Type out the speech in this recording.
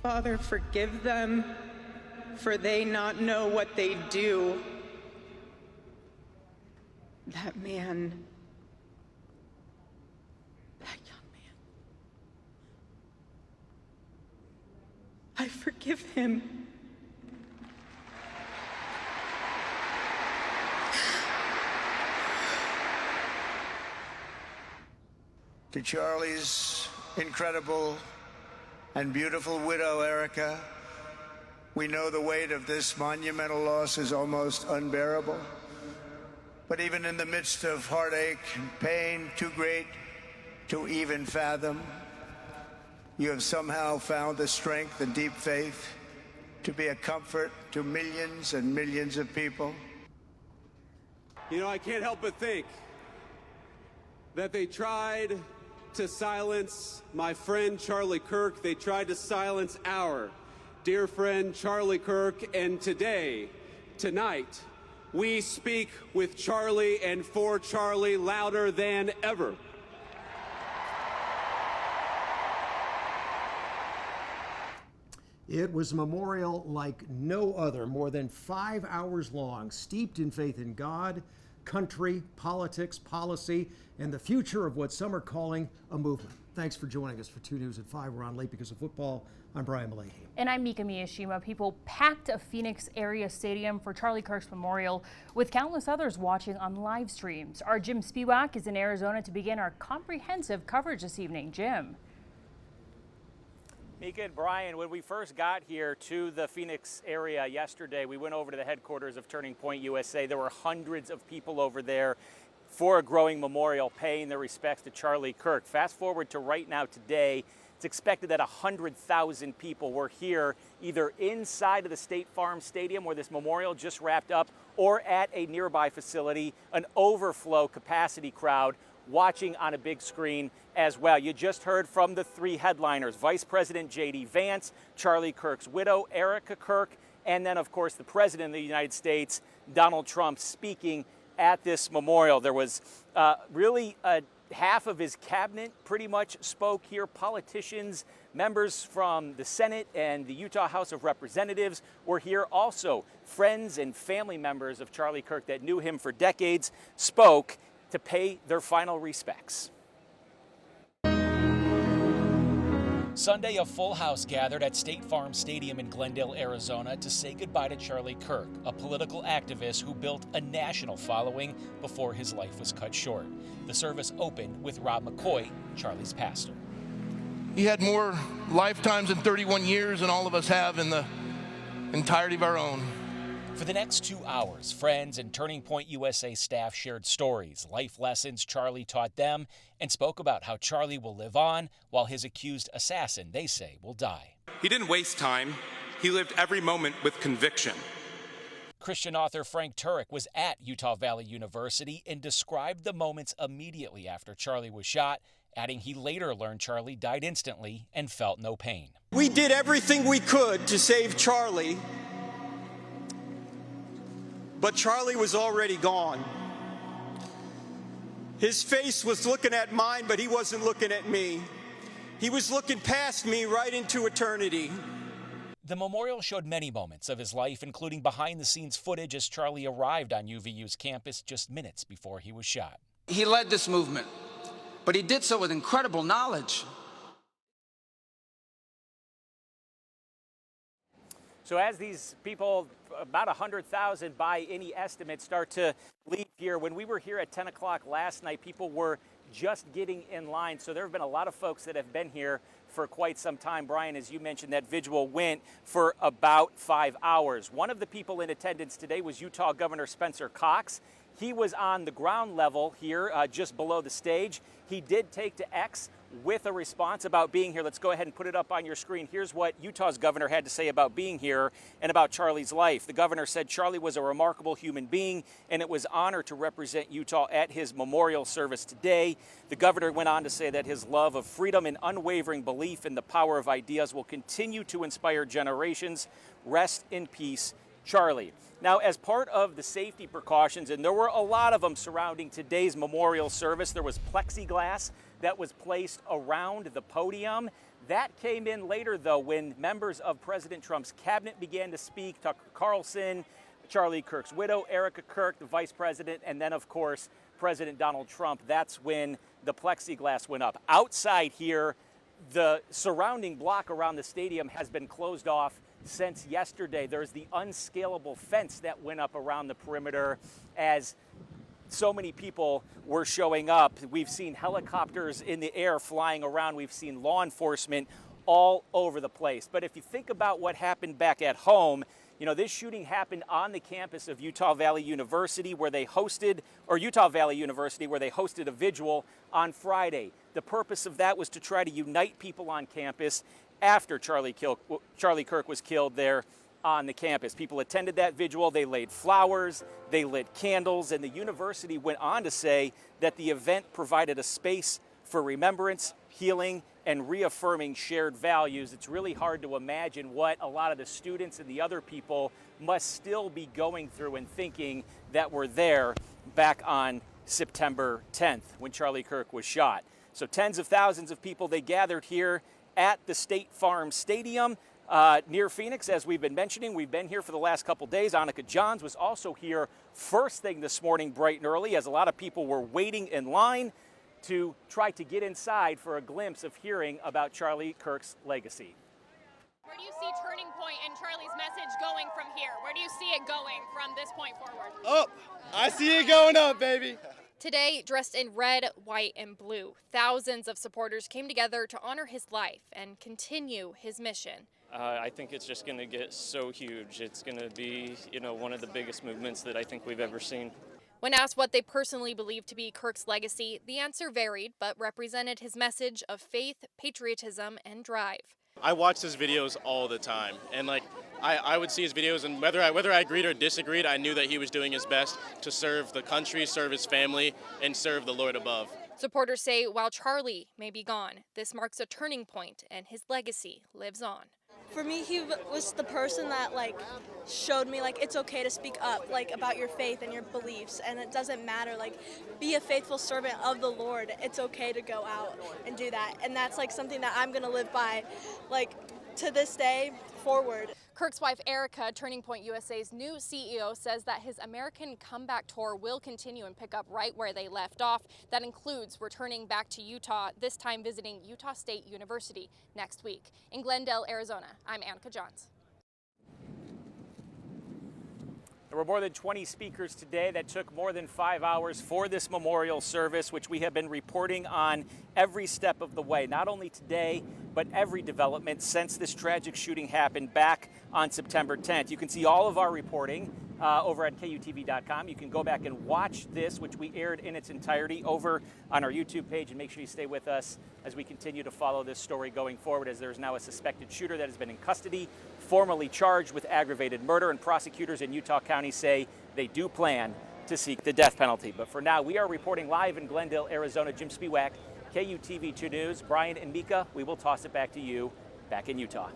Father, forgive them, for they not know what they do. That man, that young man, I forgive him. To Charlie's incredible and beautiful widow, Erica, we know the weight of this monumental loss is almost unbearable. But even in the midst of heartache and pain too great to even fathom, you have somehow found the strength and deep faith to be a comfort to millions and millions of people. You know, I can't help but think that they tried to silence my friend Charlie Kirk. They tried to silence our dear friend Charlie Kirk. And today, tonight, we speak with Charlie and for Charlie louder than ever. It was a memorial like no other, more than 5 hours long, steeped in faith in God, country, politics, policy, and the future of what some are calling a movement. Thanks for joining us for 2 News at 5. We're on late because of football. I'm Brian Malahy. And I'm Mika Miyashima. People packed a Phoenix area stadium for Charlie Kirk's memorial, with countless others watching on live streams. Our Jim Spiewak is in Arizona to begin our comprehensive coverage this evening. Jim. Mika and Brian, when we first got here to the Phoenix area yesterday, we went over to the headquarters of Turning Point USA. There were hundreds of people over there for a growing memorial paying their respects to Charlie Kirk. Fast forward to right now today, it's expected that 100,000 people were here either inside of the State Farm Stadium where this memorial just wrapped up or at a nearby facility, an overflow capacity crowd watching on a big screen as well. You just heard from the 3 headliners, Vice President J.D. Vance, Charlie Kirk's widow, Erica Kirk, and then, of course, the President of the United States, Donald Trump, speaking at this memorial. There was really half of his cabinet pretty much spoke here. Politicians, members from the Senate and the Utah House of Representatives were here. Also, friends and family members of Charlie Kirk that knew him for decades spoke to pay their final respects. Sunday, a full house gathered at State Farm Stadium in Glendale, Arizona to say goodbye to Charlie Kirk, a political activist who built a national following before his life was cut short. The service opened with Rob McCoy, Charlie's pastor. He had more lifetimes in 31 years than all of us have in the entirety of our own. For the next 2 hours, friends and Turning Point USA staff shared stories, life lessons Charlie taught them, and spoke about how Charlie will live on while his accused assassin, they say, will die. He didn't waste time. He lived every moment with conviction. Christian author Frank Turek was at Utah Valley University and described the moments immediately after Charlie was shot, adding he later learned Charlie died instantly and felt no pain. We did everything we could to save Charlie, but Charlie was already gone. His face was looking at mine, but he wasn't looking at me. He was looking past me right into eternity. The memorial showed many moments of his life, including behind-the-scenes footage as Charlie arrived on UVU's campus just minutes before he was shot. He led this movement, but he did so with incredible knowledge. So as these people, about 100,000 by any estimate, start to leave here, when we were here at 10 o'clock last night, people were just getting in line. So there have been a lot of folks that have been here for quite some time. Brian, as you mentioned, that vigil went for about 5 hours. One of the people in attendance today was Utah Governor Spencer Cox. He was on the ground level here, just below the stage. He did take to X with a response about being here. Let's go ahead and put it up on your screen. Here's what Utah's governor had to say about being here and about Charlie's life. The governor said Charlie was a remarkable human being, and it was an honor to represent Utah at his memorial service today. The governor went on to say that his love of freedom and unwavering belief in the power of ideas will continue to inspire generations. Rest in peace, Charlie. Now, as part of the safety precautions, and there were a lot of them surrounding today's memorial service, there was plexiglass that was placed around the podium. That came in later, though, when members of President Trump's cabinet began to speak. Tucker Carlson, Charlie Kirk's widow, Erica Kirk, the vice president, and then, of course, President Donald Trump. That's when the plexiglass went up. Outside here, the surrounding block around the stadium has been closed off since yesterday. There's the unscalable fence that went up around the perimeter as so many people were showing up. We've seen helicopters in the air flying around. We've seen law enforcement all over the place. But if you think about what happened back at home, you know, this shooting happened on the campus of Utah Valley University where they hosted a vigil on Friday. The purpose of that was to try to unite people on campus after Charlie Kirk was killed there on the campus. People attended that vigil, they laid flowers, they lit candles, and the university went on to say that the event provided a space for remembrance, healing, and reaffirming shared values. It's really hard to imagine what a lot of the students and the other people must still be going through and thinking that were there back on September 10th when Charlie Kirk was shot. So tens of thousands of people, they gathered here at the State Farm Stadium near Phoenix, as we've been mentioning. We've been here for the last couple days. Annika Johns was also here first thing this morning, bright and early, as a lot of people were waiting in line to try to get inside for a glimpse of hearing about Charlie Kirk's legacy. Where do you see turning point in Charlie's message going from here? Where do you see it going from this point forward? Up! I see it going up, baby. Today, dressed in red, white, and blue, thousands of supporters came together to honor his life and continue his mission. I think it's just going to get so huge. It's going to be, one of the biggest movements that I think we've ever seen. When asked what they personally believe to be Kirk's legacy, the answer varied, but represented his message of faith, patriotism, and drive. I watch his videos all the time, and I would see his videos, and whether I agreed or disagreed, I knew that he was doing his best to serve the country, serve his family, and serve the Lord above. Supporters say while Charlie may be gone, this marks a turning point, and his legacy lives on. For me, he was the person that showed me it's okay to speak up about your faith and your beliefs, and it doesn't matter, be a faithful servant of the Lord. It's okay to go out and do that, and that's something that I'm gonna live by to this day forward. Kirk's wife Erica, Turning Point USA's new CEO, says that his American comeback tour will continue and pick up right where they left off. That includes returning back to Utah, this time visiting Utah State University next week. In Glendale, Arizona, I'm Annika Johns. There were more than 20 speakers today that took more than 5 hours for this memorial service, which we have been reporting on every step of the way, not only today, but every development since this tragic shooting happened back on September 10th. You can see all of our reporting over at KUTV.com. You can go back and watch this, which we aired in its entirety, over on our YouTube page, and make sure you stay with us as we continue to follow this story going forward, as there's now a suspected shooter that has been in custody, formally charged with aggravated murder, and prosecutors in Utah County say they do plan to seek the death penalty. But for now, we are reporting live in Glendale, Arizona. Jim Spiewak, KUTV 2 News. Brian and Mika, we will toss it back to you back in Utah.